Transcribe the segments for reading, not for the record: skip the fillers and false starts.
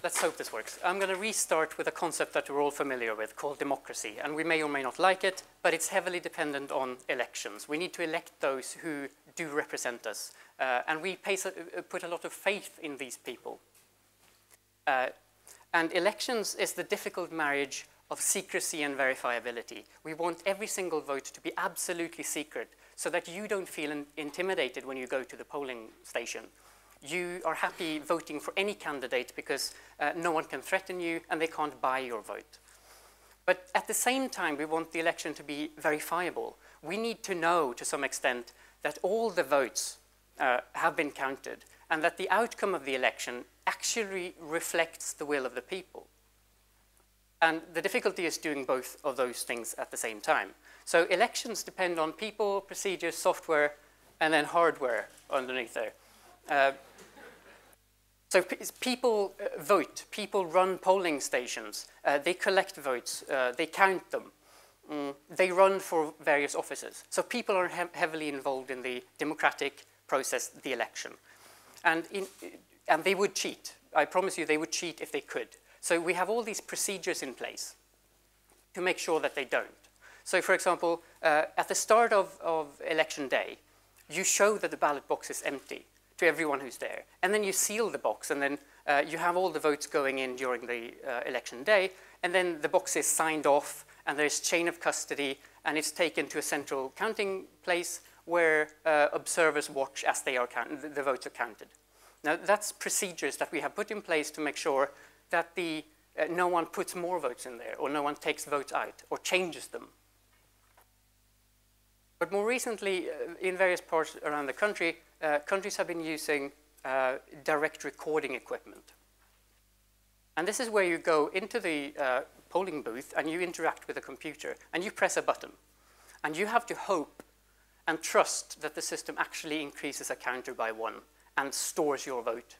let's hope this works. I'm going to restart with a concept that we're all familiar with called democracy. And we may or may not like it, but it's heavily dependent on elections. We need to elect those who do represent us. And we put a lot of faith in these people. And elections is the difficult marriage of secrecy and verifiability. We want every single vote to be absolutely secret so that you don't feel intimidated when you go to the polling station. You are happy voting for any candidate because no one can threaten you and they can't buy your vote. But at the same time, we want the election to be verifiable. We need to know, to some extent, that all the votes have been counted and that the outcome of the election actually reflects the will of the people. And the difficulty is doing both of those things at the same time. So elections depend on people, procedures, software, and then hardware underneath there. So people vote, people run polling stations, they collect votes, they count them, they run for various offices. So people are heavily involved in the democratic process, the election. And they would cheat. I promise you they would cheat if they could. So we have all these procedures in place to make sure that they don't. So for example, at the start of election day, you show that the ballot box is empty to everyone who's there. And then you seal the box, and then you have all the votes going in during the election day, and then the box is signed off, and there's chain of custody, and it's taken to a central counting place where observers watch as they are the votes are counted. Now, that's procedures that we have put in place to make sure that no one puts more votes in there, or no one takes votes out, or changes them. But more recently, in various parts around the country, countries have been using direct recording equipment. And this is where you go into the polling booth and you interact with a computer and you press a button. And you have to hope and trust that the system actually increases a counter by 1 and stores your vote.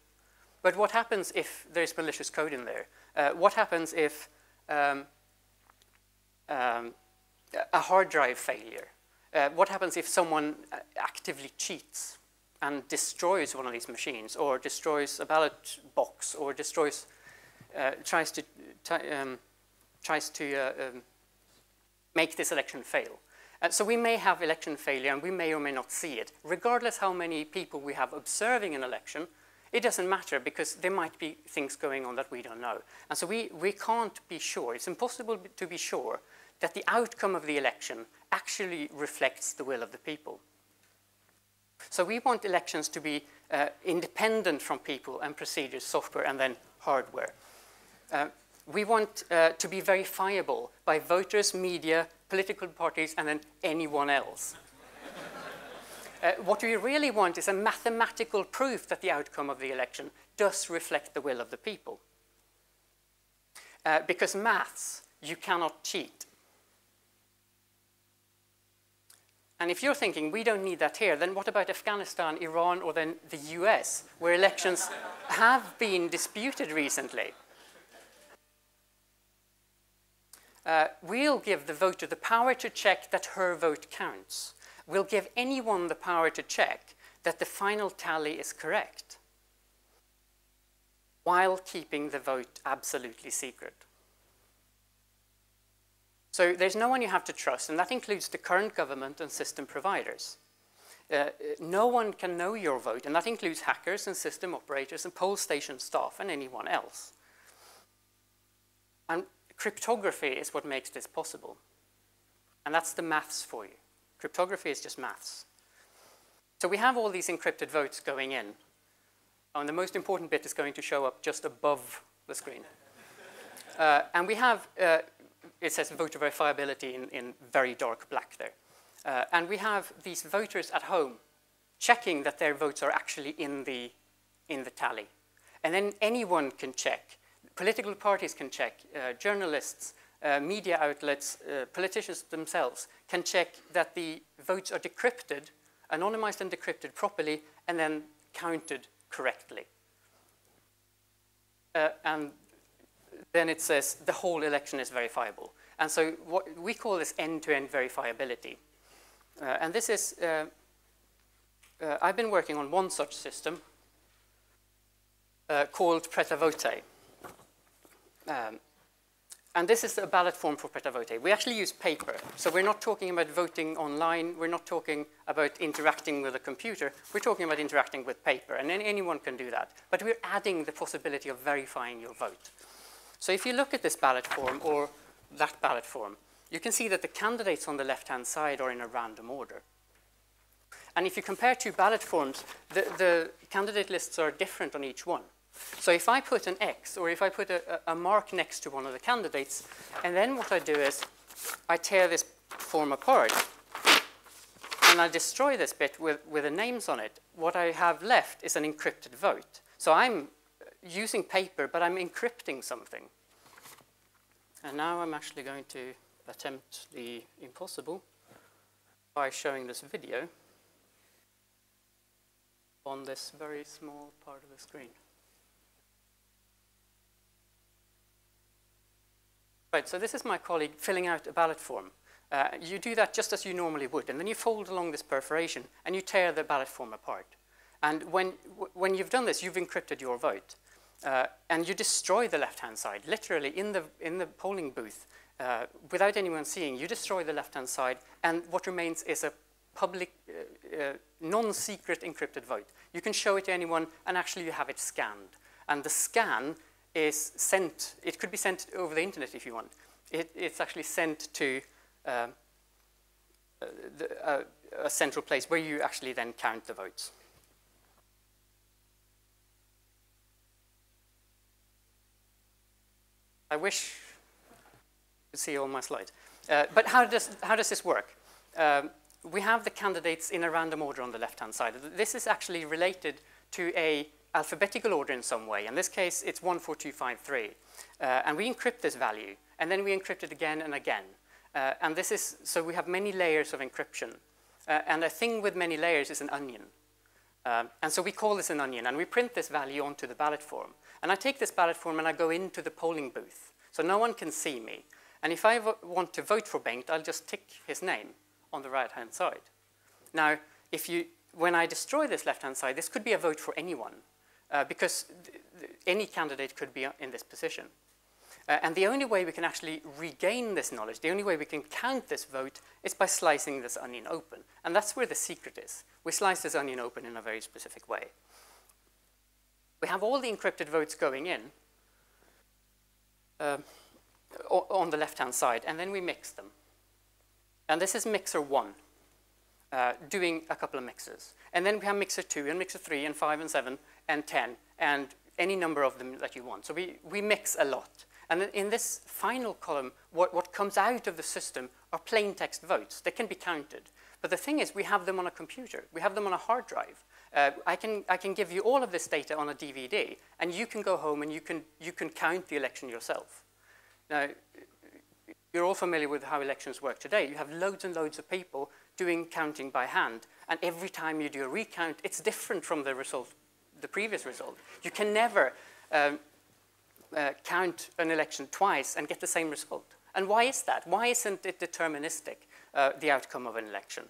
But what happens if there's malicious code in there? What happens if a hard drive failure? What happens if someone actively cheats and destroys one of these machines, or destroys a ballot box, or destroys, tries to make this election fail? So we may have election failure, and we may or may not see it. Regardless how many people we have observing an election, it doesn't matter, because there might be things going on that we don't know. And so we can't be sure. It's impossible to be sure that the outcome of the election actually reflects the will of the people. So we want elections to be independent from people and procedures, software, and then hardware. We want to be verifiable by voters, media, political parties, and then anyone else. What we really want is a mathematical proof that the outcome of the election does reflect the will of the people. Because maths, you cannot cheat. And if you're thinking, we don't need that here, then what about Afghanistan, Iran, or then the US, where elections have been disputed recently? We'll give the voter the power to check that her vote counts. We'll give anyone the power to check that the final tally is correct, while keeping the vote absolutely secret. So there's no one you have to trust, and that includes the current government and system providers. No one can know your vote, and that includes hackers and system operators and poll station staff and anyone else. And cryptography is what makes this possible. And that's the maths for you. Cryptography is just maths. So we have all these encrypted votes going in. And the most important bit is going to show up just above the screen. And we have, it says voter verifiability in very dark black there. And we have these voters at home checking that their votes are actually in the tally. And then anyone can check. Political parties can check. Journalists, media outlets, politicians themselves can check that the votes are decrypted, anonymized and decrypted properly, and then counted correctly. And then it says the whole election is verifiable. And so what we call this end-to-end verifiability. And this is, I've been working on one such system called PrivVote. And this is a ballot form for PrivVote. We actually use paper. So we're not talking about voting online. We're not talking about interacting with a computer. We're talking about interacting with paper. And then anyone can do that. But we're adding the possibility of verifying your vote. So if you look at this ballot form or that ballot form, you can see that the candidates on the left-hand side are in a random order. And if you compare two ballot forms, the candidate lists are different on each one. So if I put an X, or if I put a mark next to one of the candidates, and then what I do is I tear this form apart, and I destroy this bit with the names on it, what I have left is an encrypted vote. So I'm using paper, but I'm encrypting something. And now I'm actually going to attempt the impossible by showing this video on this very small part of the screen. Right, so this is my colleague filling out a ballot form. You do that just as you normally would, and then you fold along this perforation, and you tear the ballot form apart. And when you've done this, you've encrypted your vote. And you destroy the left-hand side, literally in the polling booth, without anyone seeing. You destroy the left-hand side, and what remains is a public, non-secret encrypted vote. You can show it to anyone, and actually you have it scanned. And the scan is sent, it could be sent over the internet if you want. It's actually sent to a central place where you actually then count the votes. I wish you could see all my slides. But how does this work? We have the candidates in a random order on the left-hand side. This is actually related to a alphabetical order in some way. In this case, it's 1, 4, 2, 5, 3. And we encrypt this value, and then we encrypt it again and again. And this is, so we have many layers of encryption. And a thing with many layers is an onion. And so we call this an onion, and we print this value onto the ballot form. And I take this ballot form and I go into the polling booth. So no one can see me. And if I want to vote for Bengt, I'll just tick his name on the right-hand side. Now, when I destroy this left-hand side, this could be a vote for anyone. Because any candidate could be in this position. And the only way we can actually regain this knowledge, the only way we can count this vote is by slicing this onion open. And that's where the secret is. We slice this onion open in a very specific way. We have all the encrypted votes going in on the left-hand side, and then we mix them. And this is mixer 1. Doing a couple of mixes. And then we have mixer 2 and mixer 3 and 5 and 7 and 10 and any number of them that you want. So we mix a lot. And in this final column, what comes out of the system are plain text votes. They can be counted. But the thing is, we have them on a computer. We have them on a hard drive. I can give you all of this data on a DVD, and you can go home and you can count the election yourself. Now, you're all familiar with how elections work today. You have loads and loads of people doing counting by hand, and every time you do a recount, it's different from the result, the previous result. You can never count an election twice and get the same result. And why is that? Why isn't it deterministic, the outcome of an election?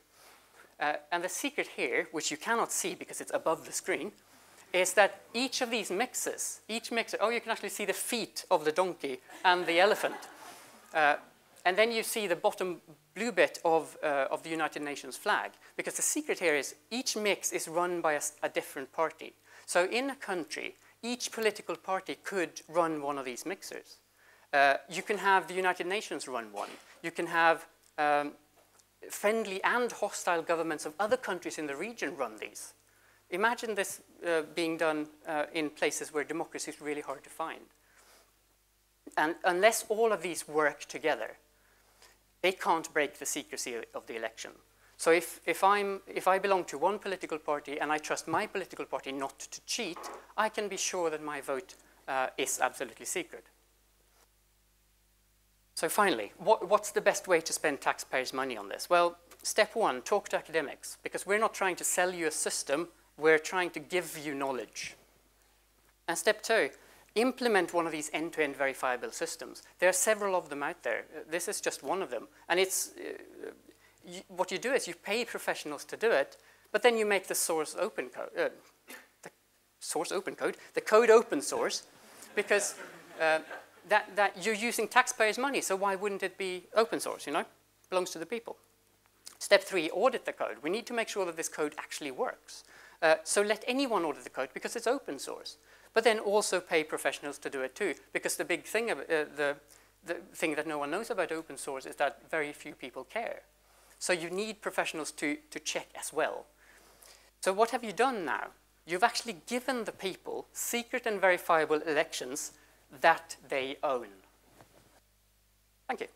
And the secret here, which you cannot see because it's above the screen, is that each of these mixes, each mixer, oh, you can actually see the feet of the donkey and the elephant. And then you see the bottom blue bit of the United Nations flag, because the secret here is each mix is run by a different party. So in a country, each political party could run one of these mixers. You can have the United Nations run one. You can have friendly and hostile governments of other countries in the region run these. Imagine this being done in places where democracy is really hard to find. And unless all of these work together, they can't break the secrecy of the election. So if I belong to one political party and I trust my political party not to cheat, I can be sure that my vote is absolutely secret. So finally, what's the best way to spend taxpayers' money on this? Well, step 1, talk to academics, because we're not trying to sell you a system, we're trying to give you knowledge. And step 2, implement one of these end-to-end verifiable systems. There are several of them out there. This is just one of them. And it's, what you do is you pay professionals to do it, but then you make the source open code, the code open source, because that you're using taxpayers' money, so why wouldn't it be open source, you know? Belongs to the people. Step 3, audit the code. We need to make sure that this code actually works. So let anyone audit the code because it's open source. But then also pay professionals to do it too, because the big thing, the thing that no one knows about open source is that very few people care. So you need professionals to check as well. So what have you done now? You've actually given the people secret and verifiable elections that they own. Thank you.